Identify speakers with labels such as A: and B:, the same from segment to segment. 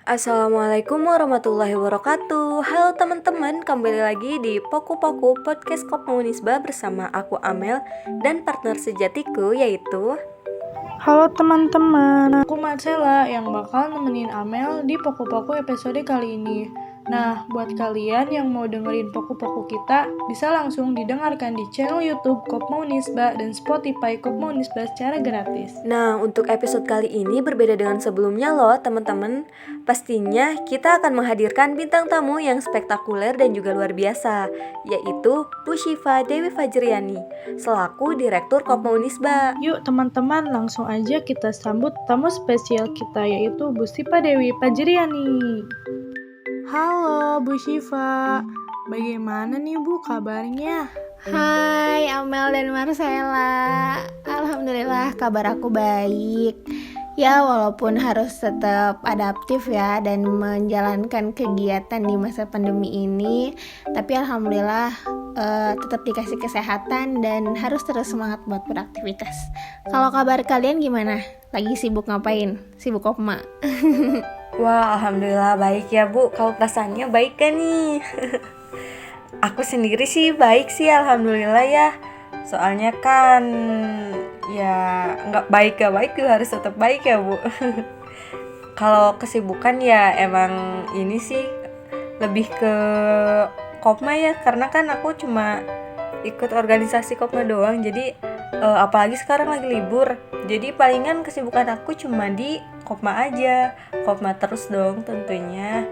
A: Assalamualaikum warahmatullahi wabarakatuh. Halo teman-teman, kembali lagi di Poku Podcast Kopmunisba bersama aku Amel dan partner sejatiku yaitu
B: Halo teman-teman, aku Marcella yang bakal nemenin Amel di Poku episode kali ini. Nah, buat kalian yang mau dengerin Poku kita, bisa langsung didengarkan di channel YouTube Kopmunisba dan Spotify Kopmunisba secara gratis.
A: Nah, untuk episode kali ini berbeda dengan sebelumnya loh teman-teman. Pastinya kita akan menghadirkan bintang tamu yang spektakuler dan juga luar biasa, yaitu Bu Syifa Dewi Fajriani, selaku Direktur Kopmunisba.
B: Yuk teman-teman, langsung aja kita sambut tamu spesial kita, yaitu Bu Syifa Dewi Fajriani. Halo Bu Syifa, bagaimana nih Bu kabarnya?
C: Hai Amel dan Marcella, alhamdulillah kabar aku baik. Ya walaupun harus tetap adaptif ya dan menjalankan kegiatan di masa pandemi ini, tapi alhamdulillah tetap dikasih kesehatan dan harus terus semangat buat beraktivitas. Kalau kabar kalian gimana? Lagi sibuk ngapain? Sibuk kopma?
A: Wah, alhamdulillah baik ya Bu. Kalau perasaannya baik kan nih? Aku sendiri sih baik sih, alhamdulillah ya. Soalnya kan ya nggak baik juga harus tetap baik ya Bu. Kalau kesibukan ya emang ini sih lebih ke kopma ya, karena kan aku cuma ikut organisasi kopma doang. Jadi apalagi sekarang lagi libur, jadi palingan kesibukan aku cuma di kopma aja. Kopma terus dong tentunya.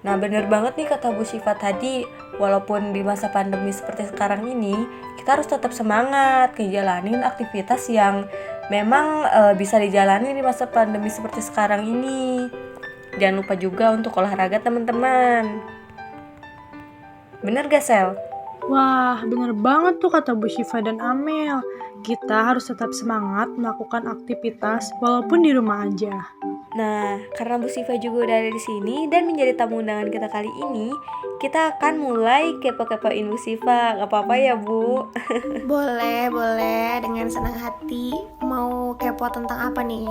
A: Nah bener banget nih kata Bu Syifa tadi, walaupun di masa pandemi seperti sekarang ini, kita harus tetap semangat ngejalanin aktivitas yang memang bisa dijalani di masa pandemi seperti sekarang ini. Jangan lupa juga untuk olahraga teman-teman. Bener gak Sel?
B: Wah, bener banget tuh kata Bu Syifa dan Amel. Kita harus tetap semangat melakukan aktivitas walaupun di rumah aja.
A: Nah, karena Bu Syifa juga udah ada di sini dan menjadi tamu undangan kita kali ini, kita akan mulai kepo-kepoin Bu Syifa. Gak apa-apa ya Bu?
C: Boleh, dengan senang hati. Mau kepo tentang apa nih?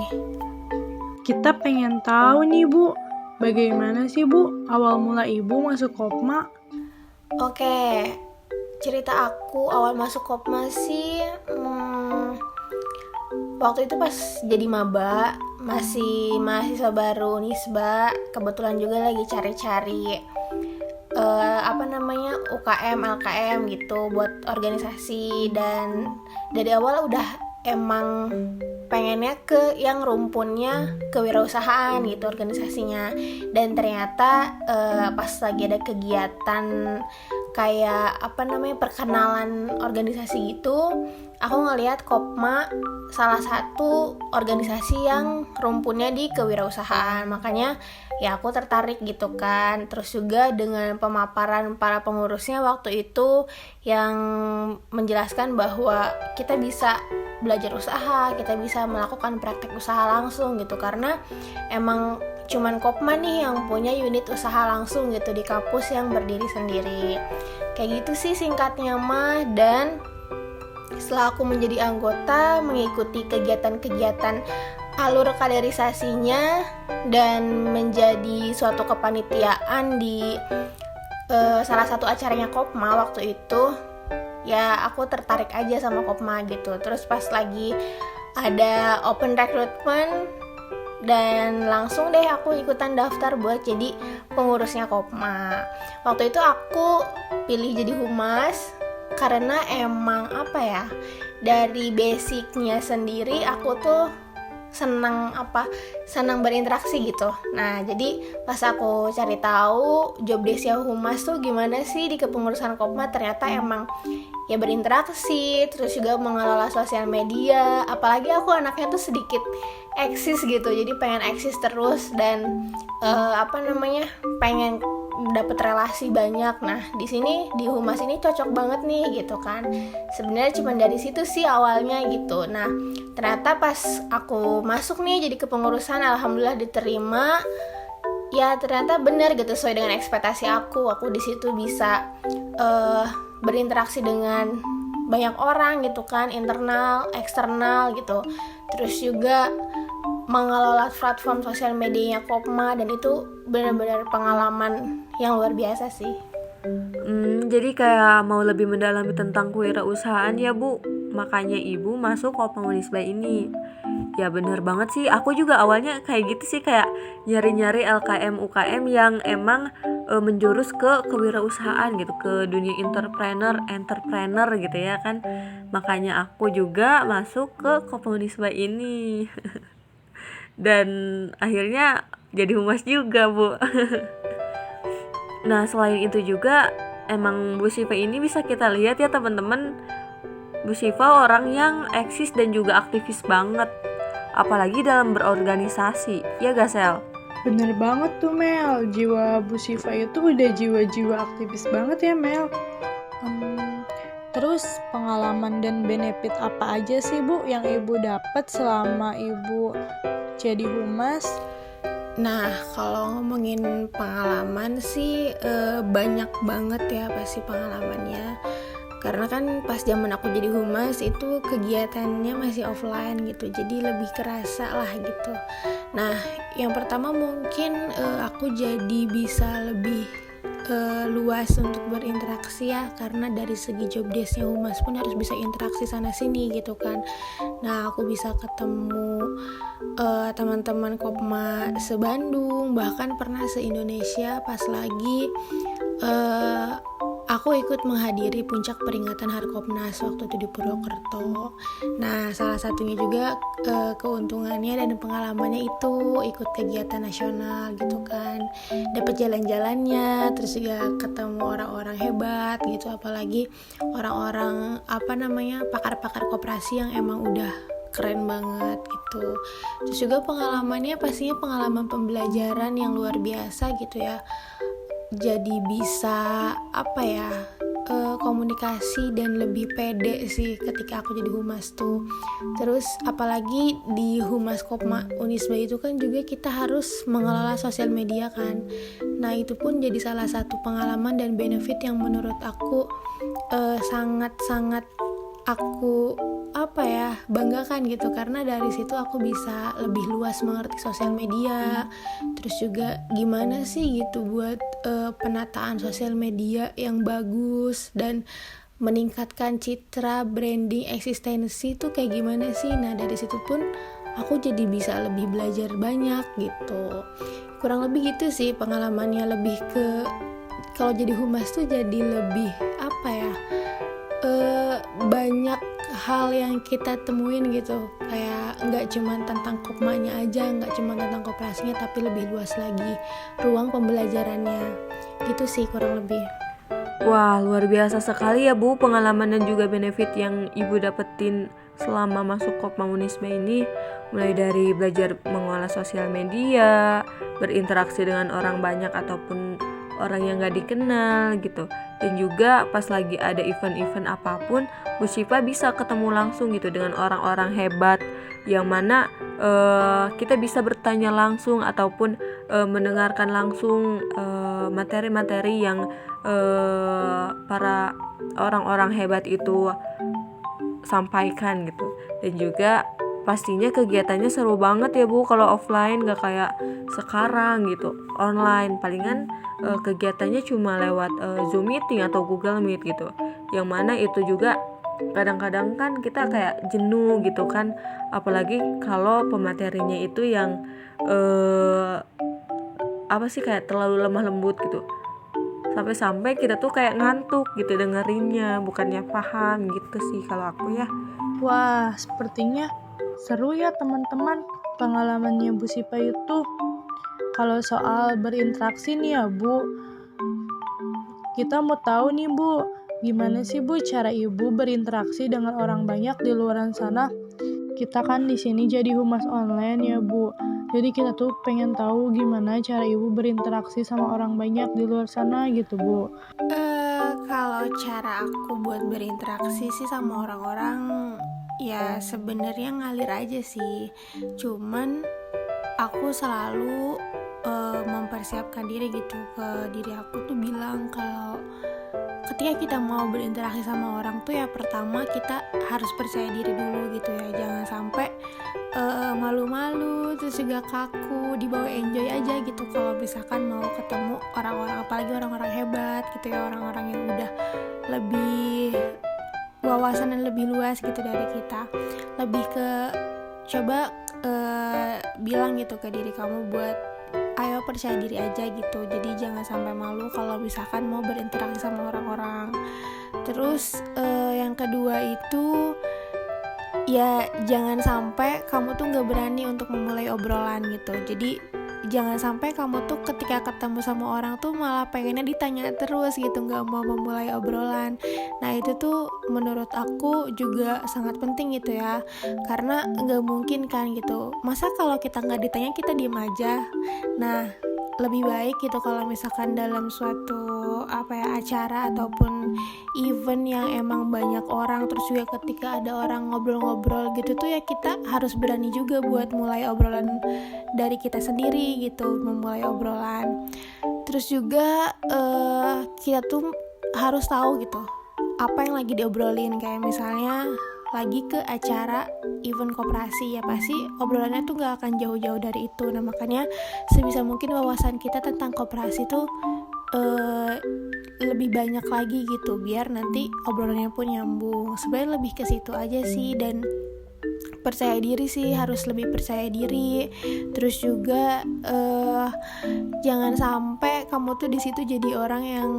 B: Kita pengen tahu nih Bu, bagaimana sih Bu awal mula Ibu masuk kopma?
C: Oke, cerita aku awal masuk kopma sih waktu itu pas jadi maba, masih mahasiswa baru Nisba, kebetulan juga lagi cari-cari UKM, LKM gitu buat organisasi, dan dari awal udah emang pengennya ke yang rumpunnya kewirausahaan gitu organisasinya. Dan ternyata pas lagi ada kegiatan kayak perkenalan organisasi gitu, aku ngelihat Kopma salah satu organisasi yang rumpunnya di kewirausahaan. Makanya ya aku tertarik gitu kan. Terus juga dengan pemaparan para pengurusnya waktu itu yang menjelaskan bahwa kita bisa belajar usaha, kita bisa melakukan praktek usaha langsung gitu, karena emang cuman Kopma nih yang punya unit usaha langsung gitu di kampus yang berdiri sendiri. Kayak gitu sih singkatnya mah. Dan setelah aku menjadi anggota, mengikuti kegiatan-kegiatan alur kaderisasinya dan menjadi suatu kepanitiaan di salah satu acaranya Kopma waktu itu, ya aku tertarik aja sama Kopma gitu. Terus pas lagi ada open recruitment, dan langsung deh aku ikutan daftar buat jadi pengurusnya Kopma. Waktu itu aku pilih jadi humas karena emang dari basicnya sendiri aku tuh senang berinteraksi gitu. Nah jadi pas aku cari tahu job desk-nya humas tuh gimana sih di kepengurusan Kopma, ternyata emang ya berinteraksi, terus juga mengelola sosial media. Apalagi aku anaknya tuh sedikit eksis gitu, jadi pengen eksis terus dan pengen dapat relasi banyak. Nah di sini di humas ini cocok banget nih gitu kan. Sebenarnya cuma dari situ sih awalnya gitu. Nah ternyata pas aku masuk nih jadi kepengurusan, alhamdulillah diterima. Ya ternyata benar gitu, sesuai dengan ekspektasi aku. Aku di situ bisa berinteraksi dengan banyak orang gitu kan, internal, eksternal gitu. Terus juga mengelola platform sosial medianya Kopma, dan itu benar-benar pengalaman yang luar biasa sih.
A: Jadi kayak mau lebih mendalami tentang kewirausahaan ya Bu, makanya Ibu masuk Kopma Unisba ini. Ya bener banget sih, aku juga awalnya kayak gitu sih, kayak nyari-nyari LKM UKM yang emang menjurus ke kewirausahaan gitu, ke dunia entrepreneur gitu ya kan. Makanya aku juga masuk ke Kopma Unisba ini. Dan akhirnya jadi humas juga Bu. Nah selain itu juga emang Bu Syifa ini bisa kita lihat ya teman-teman, Bu Syifa orang yang eksis dan juga aktivis banget, apalagi dalam berorganisasi, ya gak Sel?
B: Bener banget tuh Mel, jiwa Bu Syifa itu udah jiwa-jiwa aktivis banget ya Mel. Terus pengalaman dan benefit apa aja sih Bu yang Ibu dapat selama Ibu jadi humas?
C: Nah, kalau ngomongin pengalaman sih banyak banget ya pasti pengalamannya. Karena kan pas zaman aku jadi humas itu kegiatannya masih offline gitu, jadi lebih kerasa lah gitu. Nah, yang pertama mungkin aku jadi bisa lebih luas untuk berinteraksi ya, karena dari segi job desk-nya humas pun harus bisa interaksi sana sini gitu kan. Nah, aku bisa ketemu teman-teman Kopma se-Bandung, bahkan pernah se-Indonesia pas lagi aku ikut menghadiri puncak peringatan Harkopnas waktu itu di Purwokerto. Nah, salah satunya juga keuntungannya dan pengalamannya itu ikut kegiatan nasional gitu kan. Dapat jalan-jalannya, terus juga ketemu orang-orang hebat gitu, apalagi orang-orang pakar-pakar koperasi yang emang udah keren banget gitu. Terus juga pengalamannya pastinya pengalaman pembelajaran yang luar biasa gitu ya. Jadi bisa komunikasi dan lebih pede sih ketika aku jadi humas tuh. Terus apalagi di humas Kopma Unisba itu kan juga kita harus mengelola sosial media kan. Nah itu pun jadi salah satu pengalaman dan benefit yang menurut aku sangat-sangat aku banggakan gitu, karena dari situ aku bisa lebih luas mengerti sosial media. Terus juga gimana sih gitu buat penataan sosial media yang bagus dan meningkatkan citra, branding, eksistensi tuh kayak gimana sih. Nah dari situ pun aku jadi bisa lebih belajar banyak gitu. Kurang lebih gitu sih pengalamannya. Lebih ke kalau jadi humas tuh jadi lebih banyak hal yang kita temuin gitu, kayak nggak cuma tentang Kopmanya aja, nggak cuma tentang koperasinya, tapi lebih luas lagi ruang pembelajarannya gitu sih kurang lebih.
A: Wah luar biasa sekali ya Bu pengalaman dan juga benefit yang Ibu dapetin selama masuk Kopma Unisba ini, mulai dari belajar mengolah sosial media, berinteraksi dengan orang banyak ataupun orang yang gak dikenal gitu, dan juga pas lagi ada event-event apapun Bu Syifa bisa ketemu langsung gitu dengan orang-orang hebat yang mana kita bisa bertanya langsung ataupun mendengarkan langsung materi-materi yang para orang-orang hebat itu sampaikan gitu. Dan juga pastinya kegiatannya seru banget ya Bu kalau offline, gak kayak sekarang gitu online. Palingan kegiatannya cuma lewat Zoom meeting atau Google Meet gitu, yang mana itu juga kadang-kadang kan kita kayak jenuh gitu kan, apalagi kalau pematerinya itu yang kayak terlalu lemah lembut gitu, sampai-sampai kita tuh kayak ngantuk gitu dengerinnya, bukannya paham gitu sih kalau aku ya.
B: Wah, sepertinya seru ya teman-teman pengalamannya Bu Syifa itu. Kalau soal berinteraksi nih ya Bu, kita mau tahu nih Bu, gimana sih Bu cara Ibu berinteraksi dengan orang banyak di luar sana? Kita kan di sini jadi humas online ya Bu, jadi kita tuh pengen tahu gimana cara Ibu berinteraksi sama orang banyak di luar sana gitu Bu.
C: Kalau cara aku buat berinteraksi sih sama orang-orang ya sebenarnya ngalir aja sih, cuman aku selalu mempersiapkan diri gitu, ke diri aku tuh bilang kalau ketika kita mau berinteraksi sama orang tuh ya pertama kita harus percaya diri dulu gitu ya, jangan sampai malu-malu terus juga kaku, dibawa enjoy aja gitu kalau misalkan mau ketemu orang-orang, apalagi orang-orang hebat gitu ya, orang-orang yang udah lebih wawasan dan lebih luas gitu dari kita. Lebih ke coba bilang gitu ke diri kamu buat ayo percaya diri aja gitu, jadi jangan sampai malu kalau misalkan mau berinteraksi sama orang-orang. Terus yang kedua itu ya jangan sampai kamu tuh gak berani untuk memulai obrolan gitu. Jadi jangan sampai kamu tuh ketika ketemu sama orang tuh malah pengennya ditanya terus gitu, gak mau memulai obrolan. Nah itu tuh menurut aku juga sangat penting gitu ya, karena gak mungkin kan gitu, masa kalau kita gak ditanya kita diem aja. Nah lebih baik gitu kalau misalkan dalam suatu acara ataupun event yang emang banyak orang, terus juga ketika ada orang ngobrol-ngobrol gitu tuh ya kita harus berani juga buat mulai obrolan dari kita sendiri gitu, memulai obrolan. Terus juga kita tuh harus tahu gitu apa yang lagi diobrolin, kayak misalnya lagi ke acara event koperasi ya pasti obrolannya tuh gak akan jauh-jauh dari itu. Nah makanya sebisa mungkin wawasan kita tentang koperasi tuh lebih banyak lagi gitu, biar nanti obrolannya pun nyambung. Sebenarnya lebih ke situ aja sih, dan percaya diri sih, harus lebih percaya diri. Terus juga jangan sampai kamu tuh di situ jadi orang yang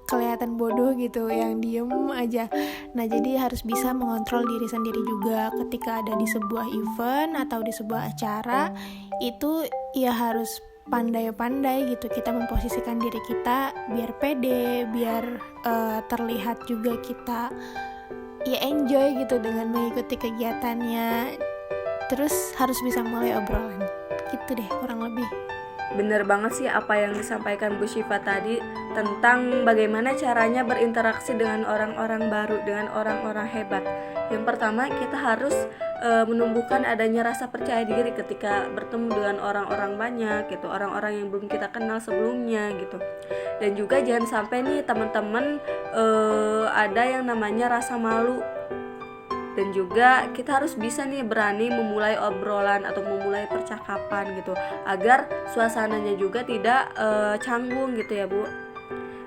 C: kelihatan bodoh gitu, yang diem aja. Nah jadi harus bisa mengontrol diri sendiri juga ketika ada di sebuah event atau di sebuah acara. Itu ya harus pandai-pandai gitu kita memposisikan diri kita biar pede, biar terlihat juga kita ya enjoy gitu dengan mengikuti kegiatannya. Terus harus bisa mulai obrolan gitu deh kurang lebih.
A: Bener banget sih apa yang disampaikan Bu Syifa tadi tentang bagaimana caranya berinteraksi dengan orang-orang baru, dengan orang-orang hebat. Yang pertama kita harus menumbuhkan adanya rasa percaya diri ketika bertemu dengan orang-orang banyak gitu, orang-orang yang belum kita kenal sebelumnya gitu. Dan juga jangan sampai nih teman-teman ada yang namanya rasa malu. Dan juga kita harus bisa nih berani memulai obrolan atau memulai percakapan gitu, agar suasananya juga tidak canggung gitu ya Bu.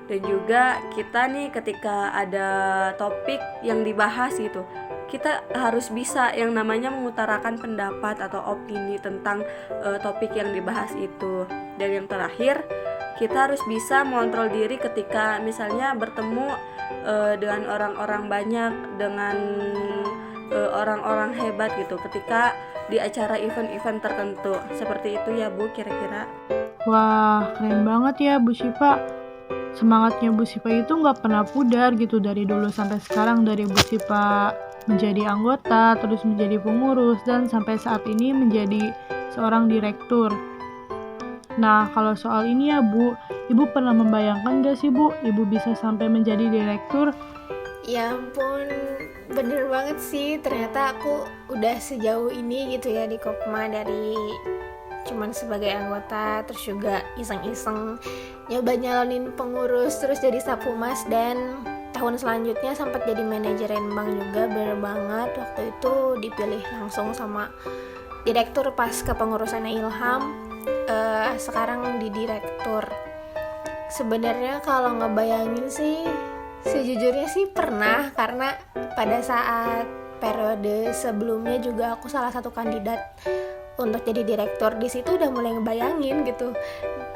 A: Dan juga kita nih ketika ada topik yang dibahas gitu, kita harus bisa yang namanya mengutarakan pendapat atau opini tentang topik yang dibahas itu. Dan yang terakhir, kita harus bisa mengontrol diri ketika misalnya bertemu dengan orang-orang banyak, dengan orang-orang hebat gitu, ketika di acara event-event tertentu. Seperti itu ya Bu kira-kira.
B: Wah, keren banget ya Bu Syifa. Semangatnya Bu Syifa itu gak pernah pudar gitu dari dulu sampai sekarang, dari Bu Syifa menjadi anggota, terus menjadi pengurus, dan sampai saat ini menjadi seorang direktur. Nah, kalau soal ini ya Bu, Ibu pernah membayangkan gak sih Bu, Ibu bisa sampai menjadi direktur?
C: Ya ampun, bener banget sih, ternyata aku udah sejauh ini gitu ya di Kopma, dari cuman sebagai anggota, terus juga iseng-iseng nyoba nyalonin pengurus, terus jadi Stafhumas, dan tahun selanjutnya sempat jadi manajer bank juga. Bener banget, waktu itu dipilih langsung sama direktur pas kepengurusannya Ilham. Sekarang di direktur. Sebenarnya kalau ngebayangin sih, sejujurnya sih pernah, karena pada saat periode sebelumnya juga aku salah satu kandidat untuk jadi direktur. Di situ udah mulai ngebayangin gitu,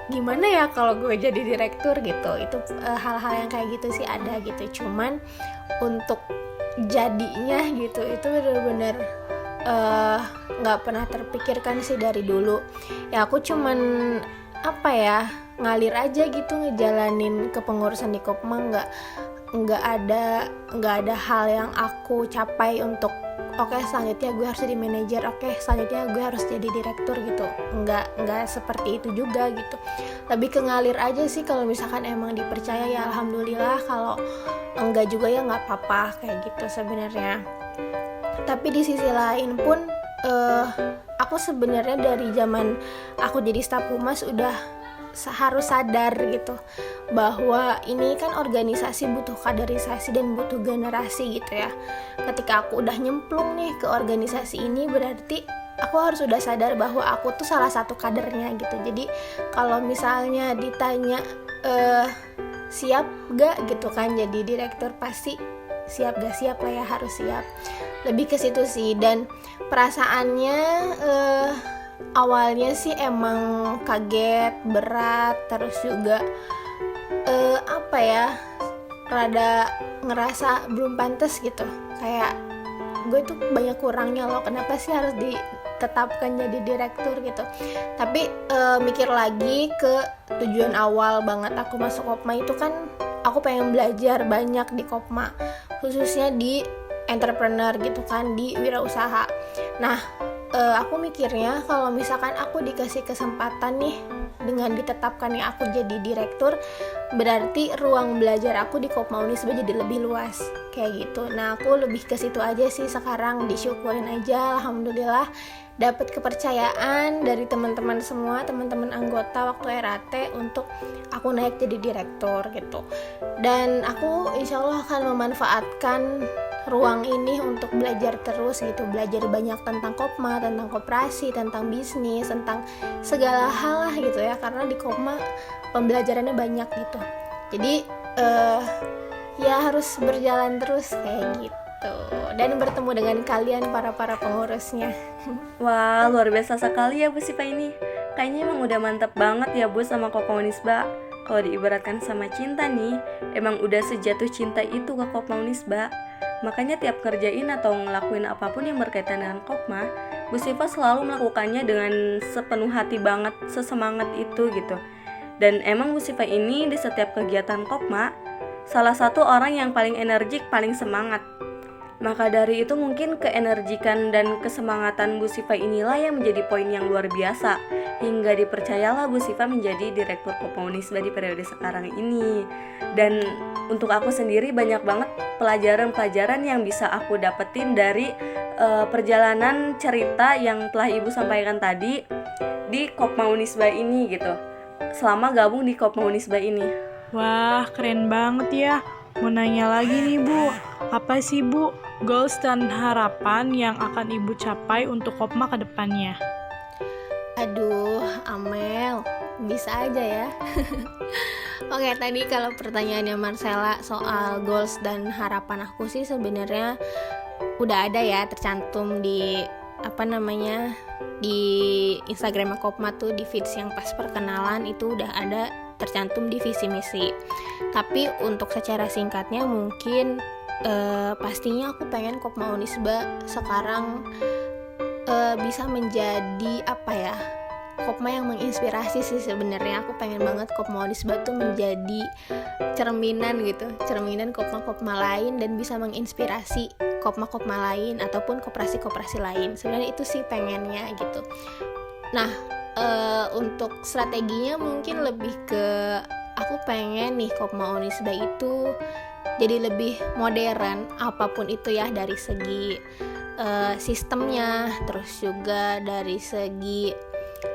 C: gimana ya kalau gue jadi direktur gitu. Itu hal-hal yang kayak gitu sih ada gitu. Cuman untuk jadinya gitu itu benar-benar nggak pernah terpikirkan sih dari dulu. Ya aku cuman ngalir aja gitu ngejalanin kepengurusan di Kopma, nggak ada hal yang aku capai untuk oke, selanjutnya gue harus jadi manajer, oke, selanjutnya gue harus jadi direktur gitu. Nggak seperti itu juga gitu. Lebih ke ngalir aja sih. Kalau misalkan emang dipercaya ya alhamdulillah, kalau enggak juga ya nggak apa-apa kayak gitu sebenarnya. Tapi di sisi lain pun aku sebenarnya dari zaman aku jadi Stafhumas udah harus sadar gitu bahwa ini kan organisasi butuh kaderisasi dan butuh generasi gitu ya. Ketika aku udah nyemplung nih ke organisasi ini, berarti aku harus udah sadar bahwa aku tuh salah satu kadernya gitu. Jadi kalau misalnya ditanya siap gak gitu kan jadi direktur, pasti siap gak siap lah ya, harus siap. Lebih ke situ sih. Dan perasaannya awalnya sih emang kaget, berat, terus juga rada ngerasa belum pantas gitu. Kayak gue tuh banyak kurangnya loh, kenapa sih harus ditetapkan jadi direktur gitu. Tapi mikir lagi ke tujuan awal banget aku masuk Kopma itu kan aku pengen belajar banyak di Kopma, khususnya di entrepreneur gitu kan, di wirausaha. Nah, aku mikirnya kalau misalkan aku dikasih kesempatan nih dengan ditetapkannya aku jadi direktur, berarti ruang belajar aku di Kopma Unisba jadi lebih luas kayak gitu. Nah, aku lebih ke situ aja sih sekarang, disyukurin aja, alhamdulillah dapat kepercayaan dari teman-teman semua, teman-teman anggota waktu RAT untuk aku naik jadi direktur gitu. Dan aku insya Allah akan memanfaatkan ruang ini untuk belajar terus gitu, belajar banyak tentang Kopma, tentang koperasi, tentang bisnis, tentang segala hal lah gitu ya, karena di Kopma pembelajarannya banyak gitu. Jadi ya harus berjalan terus kayak gitu, dan bertemu dengan kalian para pengurusnya.
A: Wah, luar biasa sekali ya Bu Sipa ini. Kayaknya emang udah mantep banget ya Bu sama Kopma Unisba. Kalau diibaratkan sama cinta nih, emang udah sejatuh cinta itu ke Kopma Unisba. Makanya tiap kerjain atau ngelakuin apapun yang berkaitan dengan Kopma, Bu Siva selalu melakukannya dengan sepenuh hati banget, sesemangat itu gitu. Dan emang Bu Siva ini di setiap kegiatan Kopma salah satu orang yang paling energik, paling semangat. Maka dari itu mungkin keenergikan dan kesemangatan Bu Siva inilah yang menjadi poin yang luar biasa, hingga dipercayalah Bu Siva menjadi Direktur Kopma Unisba di periode sekarang ini. Dan untuk aku sendiri banyak banget pelajaran-pelajaran yang bisa aku dapetin dari perjalanan cerita yang telah Ibu sampaikan tadi di Kopma Unisba ini gitu, selama gabung di Kopma Unisba ini.
B: Wah, keren banget ya. Mau nanya lagi nih Bu, apa sih Bu goals dan harapan yang akan Ibu capai untuk Kopma ke depannya?
C: Aduh, Amel, bisa aja ya. Oke, tadi kalau pertanyaannya Marcella soal goals dan harapan aku sih sebenarnya udah ada ya, tercantum di di Instagram Kopma tuh, di feeds yang pas perkenalan itu udah ada tercantum di visi misi. Tapi untuk secara singkatnya mungkin pastinya aku pengen Kopma Unisba sekarang bisa menjadi Kopma yang menginspirasi sih sebenarnya. Aku pengen banget Kopma Unisba tuh menjadi cerminan Kopma-Kopma lain dan bisa menginspirasi Kopma-Kopma lain ataupun koperasi-koperasi lain. Sebenarnya itu sih pengennya gitu. Nah, untuk strateginya mungkin lebih ke aku pengen nih Kopma Unisba itu jadi lebih modern apapun itu ya, dari segi sistemnya, terus juga dari segi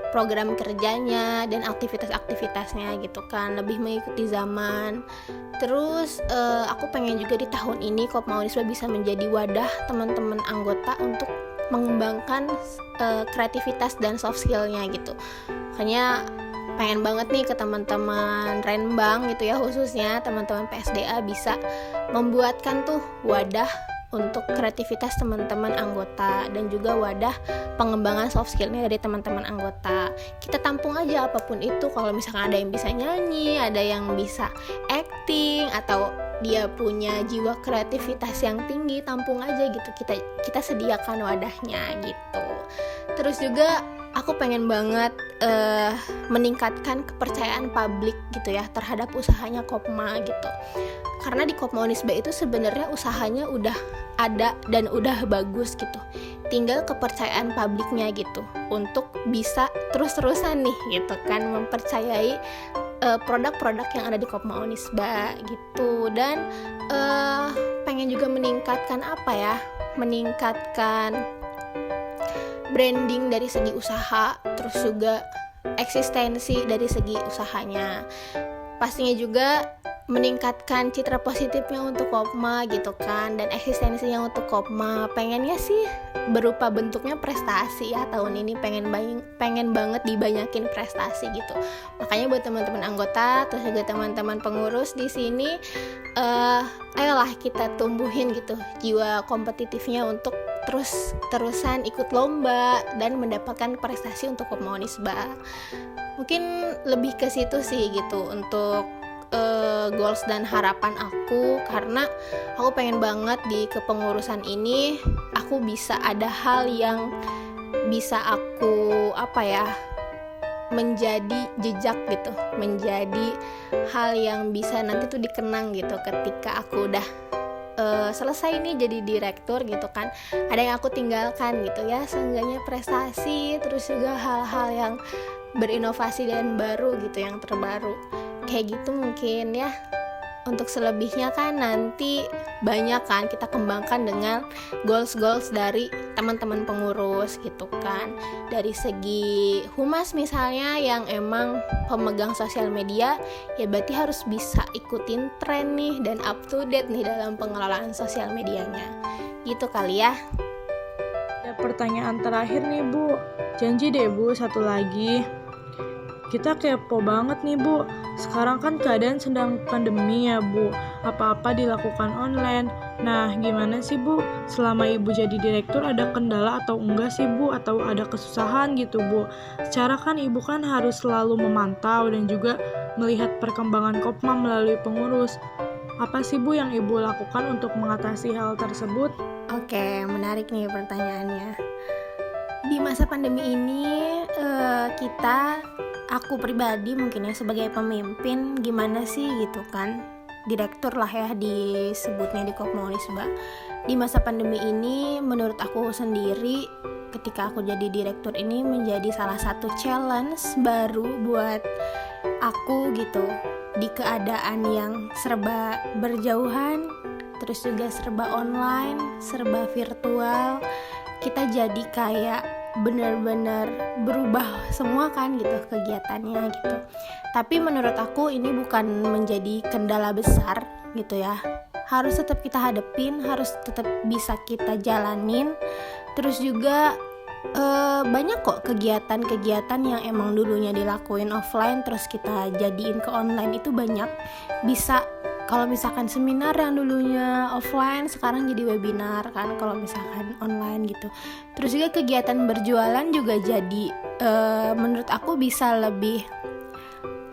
C: program kerjanya dan aktivitas-aktivitasnya gitu kan, lebih mengikuti zaman. Terus aku pengen juga di tahun ini Kopma Unisba bisa menjadi wadah teman-teman anggota untuk mengembangkan kreativitas dan soft skill-nya gitu. Makanya pengen banget nih ke teman-teman Renbang gitu ya, khususnya teman-teman PSDA bisa membuatkan tuh wadah untuk kreativitas teman-teman anggota dan juga wadah pengembangan soft skill-nya dari teman-teman anggota. Kita tampung aja apapun itu. Kalau misalkan ada yang bisa nyanyi, ada yang bisa acting, atau dia punya jiwa kreativitas yang tinggi, tampung aja gitu. Kita sediakan wadahnya gitu. Terus juga aku pengen banget meningkatkan kepercayaan publik gitu ya terhadap usahanya Kopma gitu. Karena di Kopma Unisba itu sebenarnya usahanya udah ada dan udah bagus gitu. Tinggal kepercayaan publiknya gitu untuk bisa terus-terusan nih gitu kan mempercayai produk-produk yang ada di Kopma Unisba gitu. Dan pengen juga meningkatkan meningkatkan branding dari segi usaha, terus juga eksistensi dari segi usahanya. Pastinya juga meningkatkan citra positifnya untuk Kopma gitu kan, dan eksistensinya untuk Kopma. Pengennya sih berupa bentuknya prestasi ya, tahun ini pengen banget dibanyakin prestasi gitu. Makanya buat teman-teman anggota terus juga teman-teman pengurus di sini, ayolah kita tumbuhin gitu jiwa kompetitifnya untuk terusan ikut lomba dan mendapatkan prestasi untuk Kopma Unisba. Mungkin lebih ke situ sih gitu untuk goals dan harapan aku, karena aku pengen banget di kepengurusan ini aku bisa ada hal yang bisa aku menjadi jejak gitu, menjadi hal yang bisa nanti tuh dikenang gitu ketika aku udah selesai nih jadi direktur gitu kan. Ada yang aku tinggalkan gitu ya, seenggaknya prestasi, terus juga hal-hal yang berinovasi dan baru gitu, yang terbaru kayak gitu mungkin ya. Untuk selebihnya kan nanti banyak kan kita kembangkan dengan goals dari teman-teman pengurus gitu kan. Dari segi humas misalnya yang emang pemegang sosial media, ya berarti harus bisa ikutin tren nih dan up to date nih dalam pengelolaan sosial medianya. Gitu kali ya.
B: Ada pertanyaan terakhir nih Bu. Janji deh Bu, satu lagi. Kita kepo banget nih Bu. Sekarang kan keadaan sedang pandemi ya Bu. Apa-apa dilakukan online. Nah, gimana sih Bu? Selama Ibu jadi direktur ada kendala atau enggak sih Bu? Atau ada kesusahan gitu Bu? Secara kan Ibu kan harus selalu memantau dan juga melihat perkembangan Kopma melalui pengurus. Apa sih Bu yang Ibu lakukan untuk mengatasi hal tersebut?
C: Oke, menarik nih pertanyaannya. Di masa pandemi ini aku pribadi mungkin ya sebagai pemimpin, gimana sih gitu kan, direktur lah ya disebutnya di Kopma Unisba. Di masa pandemi ini menurut aku sendiri, ketika aku jadi direktur ini menjadi salah satu challenge baru buat aku gitu. Di keadaan yang serba berjauhan, terus juga serba online, serba virtual, kita jadi kayak benar-benar berubah semua kan gitu kegiatannya gitu. Tapi menurut aku ini bukan menjadi kendala besar gitu ya. Harus tetap kita hadepin, harus tetap bisa kita jalanin. Terus juga banyak kok kegiatan-kegiatan yang emang dulunya dilakuin offline terus kita jadiin ke online, itu banyak. Bisa kalau misalkan seminar yang dulunya offline sekarang jadi webinar kan kalau misalkan online gitu. Terus juga kegiatan berjualan juga jadi menurut aku bisa lebih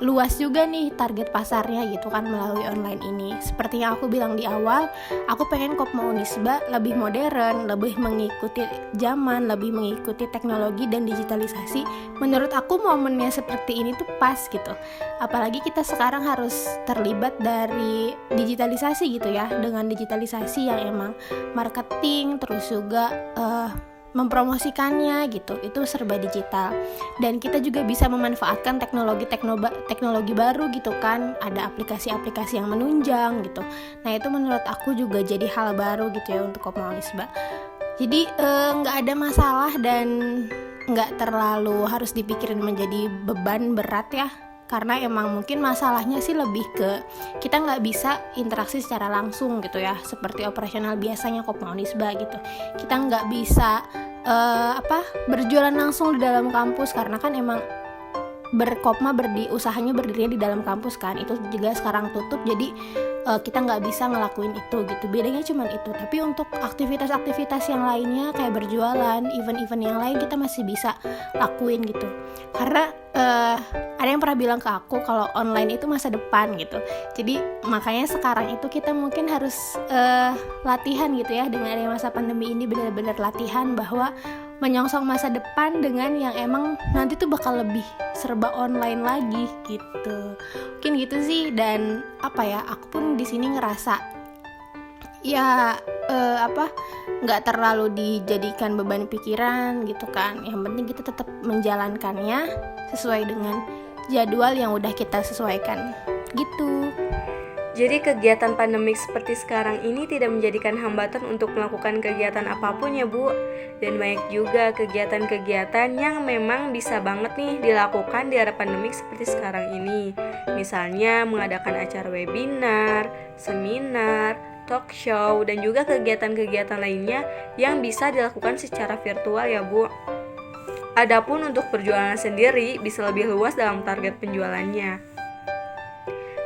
C: luas juga nih target pasarnya gitu kan melalui online ini. Seperti yang aku bilang di awal, aku pengen Kopma Unisba lebih modern, lebih mengikuti zaman, lebih mengikuti teknologi dan digitalisasi. Menurut aku momennya seperti ini tuh pas gitu. Apalagi kita sekarang harus terlibat dari digitalisasi gitu ya, dengan digitalisasi yang emang marketing terus juga mempromosikannya gitu, itu serba digital. Dan kita juga bisa memanfaatkan teknologi baru gitu kan, ada aplikasi-aplikasi yang menunjang gitu. Nah itu menurut aku juga jadi hal baru gitu ya untuk Kopma Unisba. Jadi nggak ada masalah dan nggak terlalu harus dipikirin menjadi beban berat ya. Karena emang mungkin masalahnya sih lebih ke kita nggak bisa interaksi secara langsung gitu ya, seperti operasional biasanya Kopma Unisba gitu. Kita nggak bisa berjualan langsung di dalam kampus karena kan emang usahanya berdirinya di dalam kampus kan, itu juga sekarang tutup, jadi kita nggak bisa ngelakuin itu gitu. Bedanya cuma itu. Tapi untuk aktivitas-aktivitas yang lainnya kayak berjualan, event-event yang lain kita masih bisa lakuin gitu. Karena ada yang pernah bilang ke aku kalau online itu masa depan gitu. Jadi makanya sekarang itu kita mungkin harus latihan gitu ya, dengan adanya masa pandemi ini benar-benar latihan bahwa menyongsong masa depan dengan yang emang nanti tuh bakal lebih serba online lagi gitu. Mungkin gitu sih. Dan aku pun di sini ngerasa ya nggak terlalu dijadikan beban pikiran gitu kan. Yang penting kita tetap menjalankannya sesuai dengan jadwal yang udah kita sesuaikan gitu.
A: Jadi kegiatan pandemik seperti sekarang ini tidak menjadikan hambatan untuk melakukan kegiatan apapun ya Bu. Dan banyak juga kegiatan-kegiatan yang memang bisa banget nih dilakukan di era pandemik seperti sekarang ini. Misalnya mengadakan acara webinar, seminar, talk show, dan juga kegiatan-kegiatan lainnya yang bisa dilakukan secara virtual ya Bu. Adapun untuk perjualan sendiri bisa lebih luas dalam target penjualannya.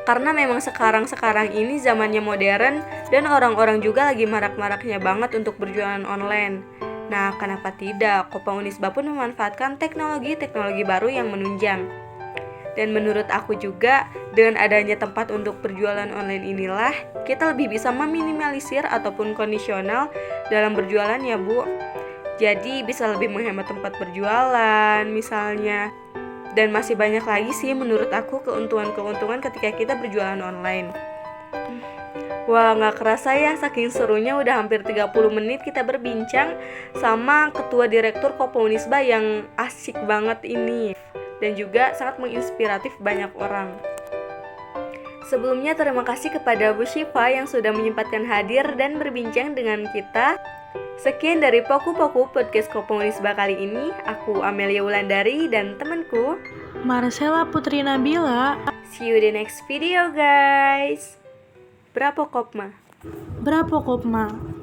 A: Karena memang sekarang ini zamannya modern dan orang-orang juga lagi marak-maraknya banget untuk berjualan online. Nah, kenapa tidak? Kopa Unisba pun memanfaatkan teknologi-teknologi baru yang menunjang. Dan menurut aku juga, dengan adanya tempat untuk berjualan online inilah, kita lebih bisa meminimalisir ataupun kondisional dalam berjualan ya Bu. Jadi bisa lebih menghemat tempat berjualan misalnya. Dan masih banyak lagi sih menurut aku keuntungan-keuntungan ketika kita berjualan online. Wah, gak kerasa ya, saking serunya udah hampir 30 menit kita berbincang sama Ketua Direktur Kopa Unisba yang asik banget ini. Dan juga sangat menginspiratif banyak orang. Sebelumnya terima kasih kepada Bu Syifa yang sudah menyempatkan hadir dan berbincang dengan kita. Sekian dari Poku-Poku Podcast Kopa Unisba kali ini. Aku Amelia Wulandari dan temanku
B: Marcella Putri Nabila.
A: See you the next video guys. Berapa kopma?
B: Berapa Kopma?